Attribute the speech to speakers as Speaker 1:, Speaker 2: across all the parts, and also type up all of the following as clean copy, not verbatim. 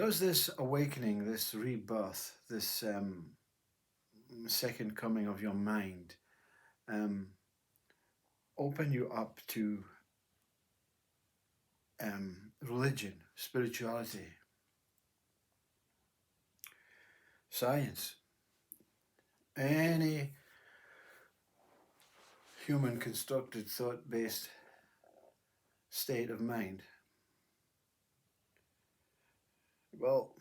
Speaker 1: Does this awakening, this rebirth, this second coming of your mind um, open you up to religion, spirituality, science, any human constructed thought based state of mind? Well,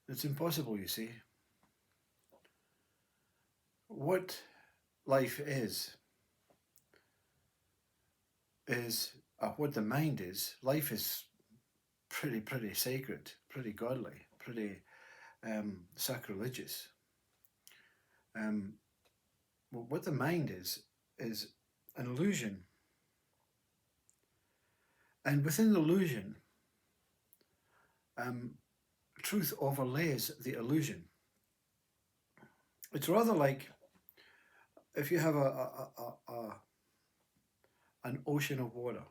Speaker 1: it's impossible, you see. What life is what the mind is. Life is pretty sacred, pretty godly, pretty sacrilegious. Um, what the mind is an illusion, and within the illusion, um, truth overlays the illusion. It's rather like if you have an ocean of water,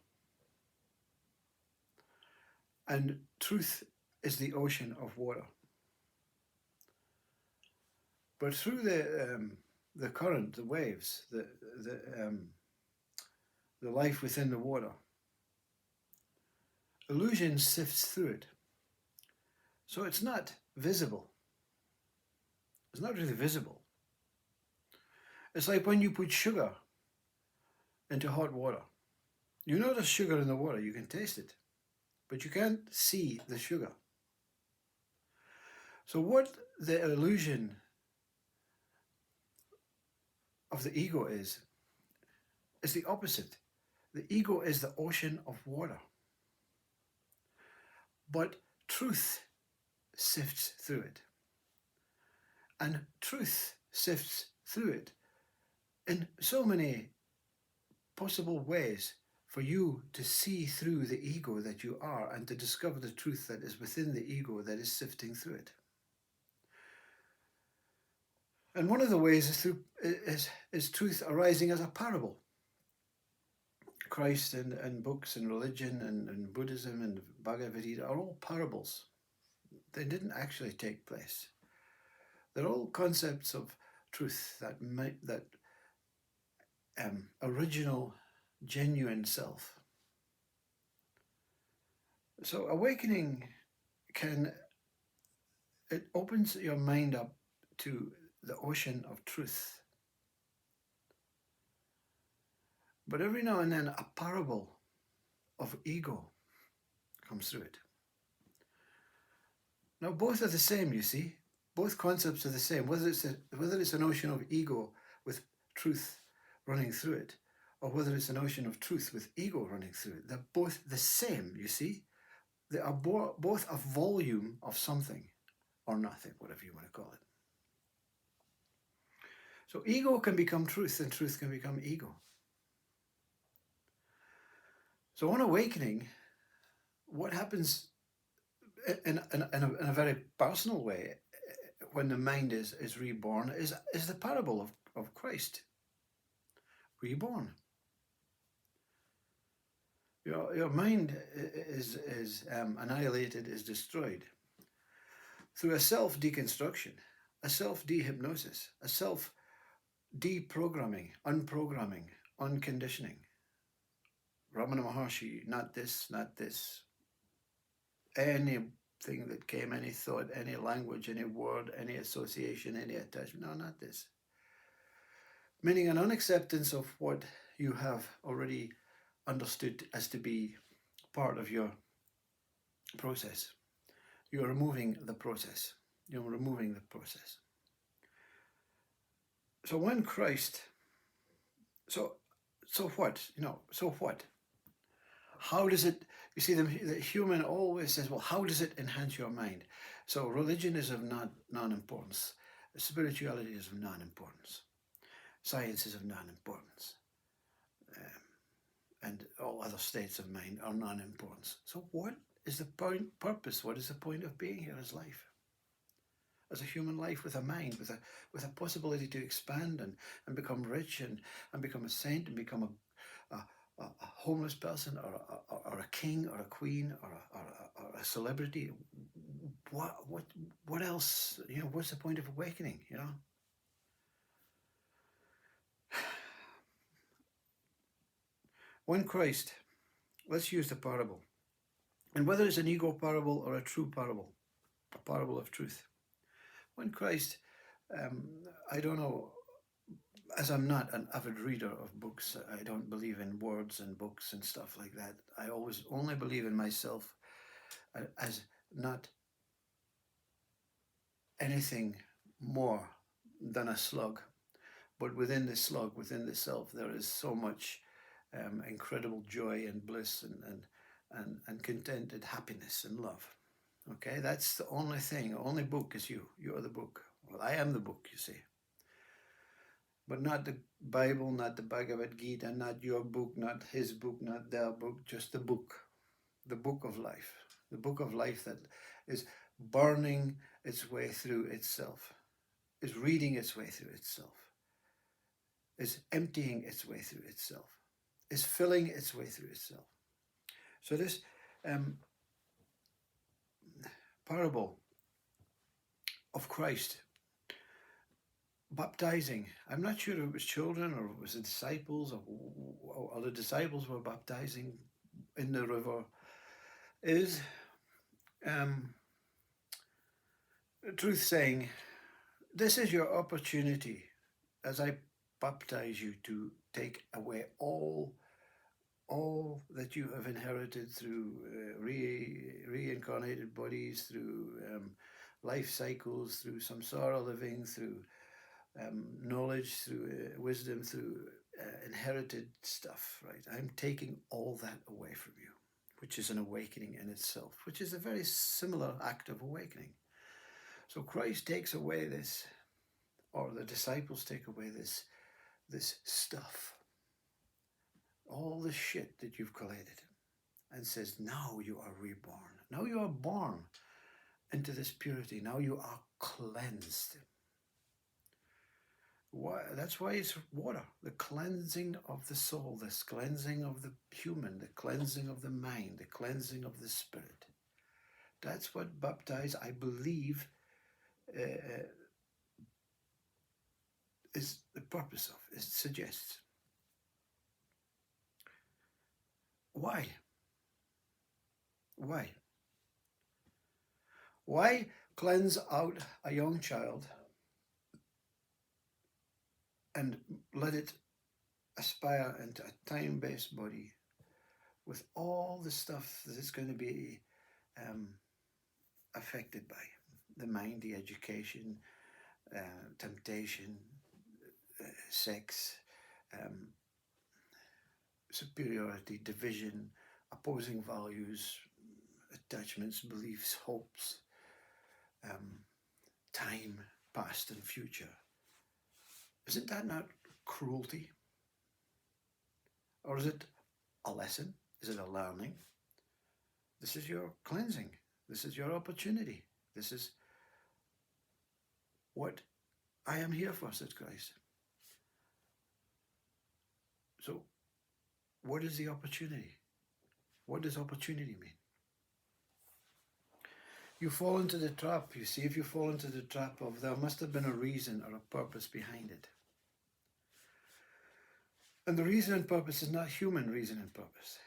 Speaker 1: and truth is the ocean of water. But through the current, the waves, the life within the water, illusion sifts through it. So it's not visible. It's not really visible. It's like when you put sugar into hot water. You notice sugar in the water, you can taste it, but you can't see the sugar. So what the illusion of the ego is the opposite. The ego is the ocean of water. But truth sifts through it. And truth sifts through it in so many possible ways for you to see through the ego that you are and to discover the truth that is within the ego that is sifting through it. And one of the ways is truth arising as a parable. Christ and books and religion and Buddhism and Bhagavad Gita are all parables. They didn't actually take place. They're all concepts of truth, that original, genuine self. So awakening it opens your mind up to the ocean of truth. But every now and then a parable of ego comes through it. Now both are the same, you see. Both concepts are the same. Whether it's an ocean of ego with truth running through it, or whether it's an ocean of truth with ego running through it, they're both the same, you see. They are both a volume of something or nothing, whatever you want to call it. So ego can become truth and truth can become ego. So on awakening, what happens in a very personal way when the mind is reborn is the parable of Christ reborn. Your mind is annihilated, is destroyed through a self-deconstruction, a self-dehypnosis, a self-deprogramming, unprogramming, unconditioning. Ramana Maharshi, not this, not this. Anything that came, any thought, any language, any word, any association, any attachment. No, not this. Meaning an unacceptance of what you have already understood as to be part of your process. You're removing the process. You're removing the process. So when Christ, so what? So what? How does it, you see, the human always says, well, how does it enhance your mind? So religion is of non-importance. Spirituality is of non-importance. Science is of non-importance. And all other states of mind are non-importance. So what is the purpose? What is the point of being here as life? As a human life with a mind, with a possibility to expand and become rich and become a saint and become a homeless person, or a king, or a queen, or a celebrity. What else? What's the point of awakening? When Christ, let's use the parable, and whether it's an ego parable or a true parable, a parable of truth. When Christ, I don't know, as I'm not an avid reader of books, I don't believe in words and books and stuff like that. I always only believe in myself as not anything more than a slug. But within the slug, within the self, there is so much incredible joy and bliss and contented happiness and love. Okay, that's the only thing, only book is you. You are the book. Well, I am the book, you see. But not the Bible, not the Bhagavad Gita, not your book, not his book, not their book, just the book of life. The book of life that is burning its way through itself, is reading its way through itself, is emptying its way through itself, is filling its way through itself. So this parable of Christ baptizing, I'm not sure if it was children or it was the disciples, or the disciples were baptizing in the river, is truth saying, this is your opportunity as I baptize you to take away all that you have inherited through reincarnated bodies, through life cycles, through samsara living, through knowledge, through wisdom, through inherited stuff, right? I'm taking all that away from you, which is an awakening in itself, which is a very similar act of awakening. So Christ takes away this, or the disciples take away this stuff, all the shit that you've collected, and says, now you are reborn. Now you are born into this purity. Now you are cleansed. Why? That's why it's water, the cleansing of the soul, this cleansing of the human, the cleansing of the mind, the cleansing of the spirit. That's what baptize, I believe, is the purpose of, it suggests. Why? Why? Why cleanse out a young child and let it aspire into a time-based body with all the stuff that it's going to be affected by? The mind, the education, temptation, sex, superiority, division, opposing values, attachments, beliefs, hopes, time, past and future. Isn't that not cruelty? Or is it a lesson? Is it a learning? This is your cleansing. This is your opportunity. This is what I am here for, says Christ. So, what is the opportunity? What does opportunity mean? You fall into the trap, you see, if you fall into the trap of there must have been a reason or a purpose behind it. And the reason and purpose is not human reason and purpose.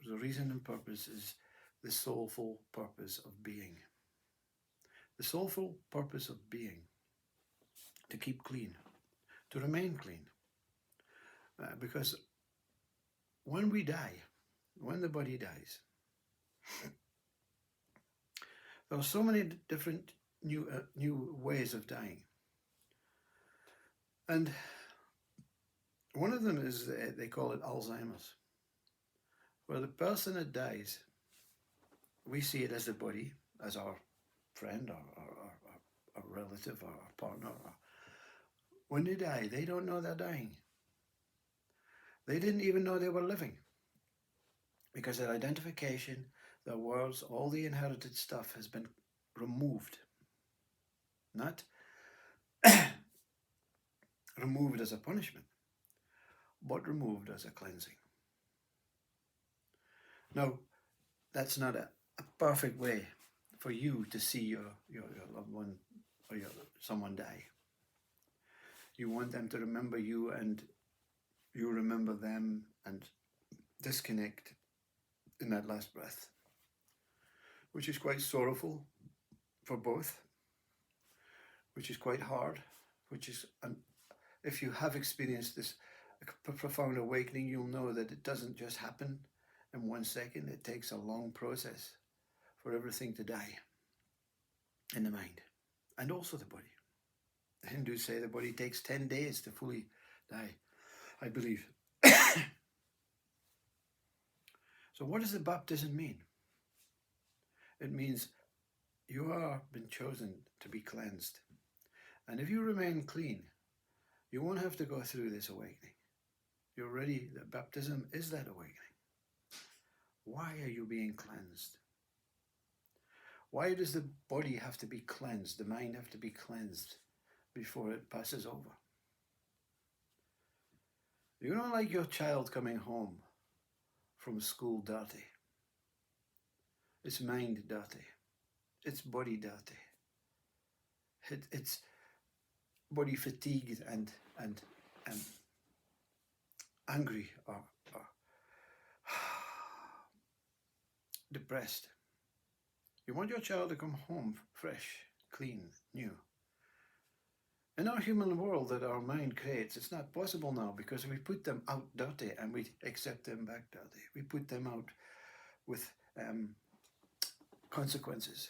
Speaker 1: The reason and purpose is the soulful purpose of being. The soulful purpose of being, to keep clean, to remain clean. Because when we die, when the body dies, there are so many different new ways of dying. And one of them is, they call it Alzheimer's, where the person that dies, we see it as the body, as our friend or relative or our partner. When they die, they don't know they're dying. They didn't even know they were living, because their identification, their words, all the inherited stuff has been removed. Not removed as a punishment, but removed as a cleansing. Now, that's not a perfect way for you to see your loved one or someone die. You want them to remember you, and you remember them, and disconnect in that last breath, which is quite sorrowful for both, which is quite hard, which is, if you have experienced this profound awakening, you'll know that it doesn't just happen in 1 second. It takes a long process for everything to die in the mind and also the body. The Hindus say the body takes 10 days to fully die, I believe. So what does the baptism mean? It means you are been chosen to be cleansed. And if you remain clean, you won't have to go through this awakening. You're ready. The baptism is that awakening. Why are you being cleansed? Why does the body have to be cleansed, the mind have to be cleansed before it passes over? You don't like your child coming home from school dirty. It's mind dirty. It's body dirty. It's body fatigued and angry or depressed. You want your child to come home fresh, clean, new. In our human world that our mind creates, it's not possible now because we put them out dirty and we accept them back dirty. We put them out with consequences.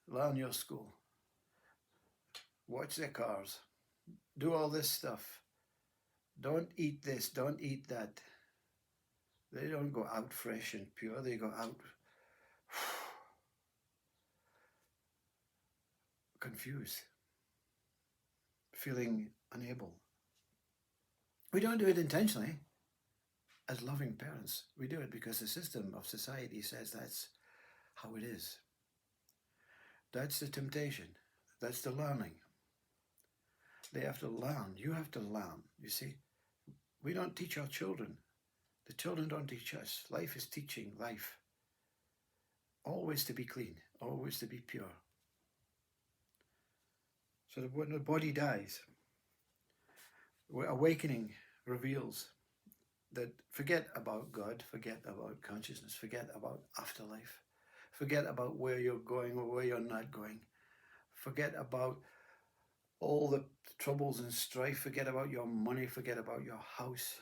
Speaker 1: Learn your school. Watch their cars. Do all this stuff. Don't eat this, don't eat that. They don't go out fresh and pure, they go out confused, feeling unable. We don't do it intentionally as loving parents. We do it because the system of society says that's how it is. That's the temptation. That's the learning. They have to learn. You have to learn. You see, we don't teach our children. The children don't teach us. Life is teaching life. Always to be clean, always to be pure. So that when the body dies, awakening reveals that forget about God, forget about consciousness, forget about afterlife, forget about where you're going or where you're not going, forget about all the troubles and strife, forget about your money, forget about your house.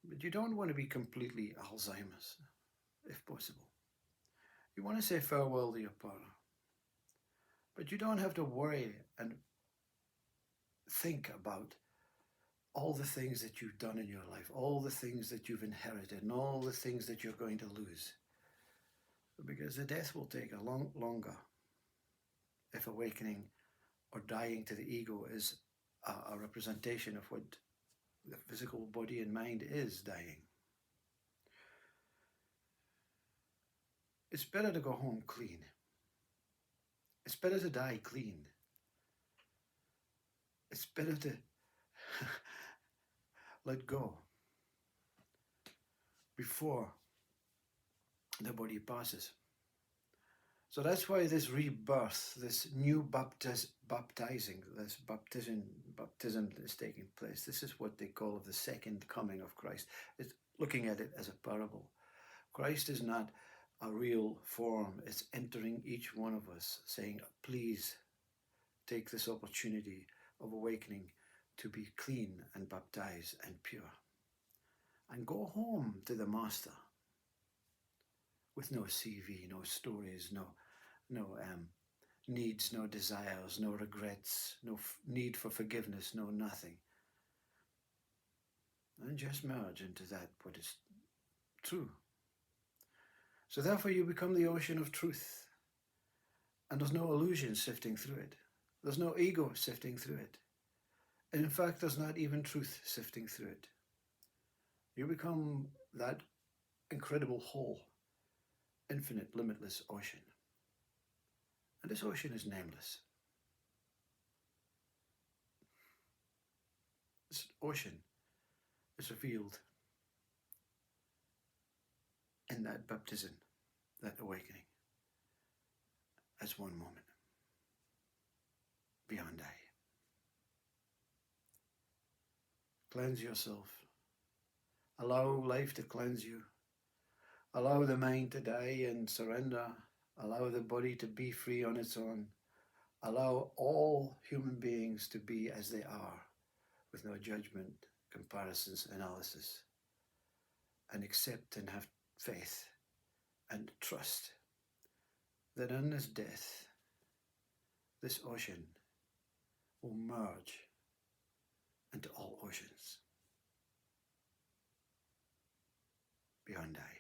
Speaker 1: But you don't want to be completely Alzheimer's, if possible. You want to say farewell to your partner. But you don't have to worry and think about all the things that you've done in your life, all the things that you've inherited, and all the things that you're going to lose. Because the death will take a longer if awakening or dying to the ego is a representation of what the physical body and mind is dying. It's better to go home clean. It's better to die clean. It's better to let go before the body passes. So that's why this rebirth, this new baptizing, this baptism is taking place. This is what they call the second coming of Christ. It's looking at it as a parable. Christ is not a real form. It's entering each one of us, saying, please take this opportunity of awakening to be clean and baptized and pure. And go home to the Master with no CV, no stories, no needs, no desires, no regrets, no need for forgiveness, no nothing. And just merge into that what is true. So therefore you become the ocean of truth. And there's no illusion sifting through it. There's no ego sifting through it. And in fact, there's not even truth sifting through it. You become that incredible whole, infinite, limitless ocean. And this ocean is nameless. This ocean is revealed in that baptism, that awakening, as one moment beyond day. Cleanse yourself. Allow life to cleanse you. Allow the mind to die and surrender. Allow the body to be free on its own. Allow all human beings to be as they are, with no judgment, comparisons, analysis. And accept and have faith and trust that in this death, this ocean will merge into all oceans beyond day.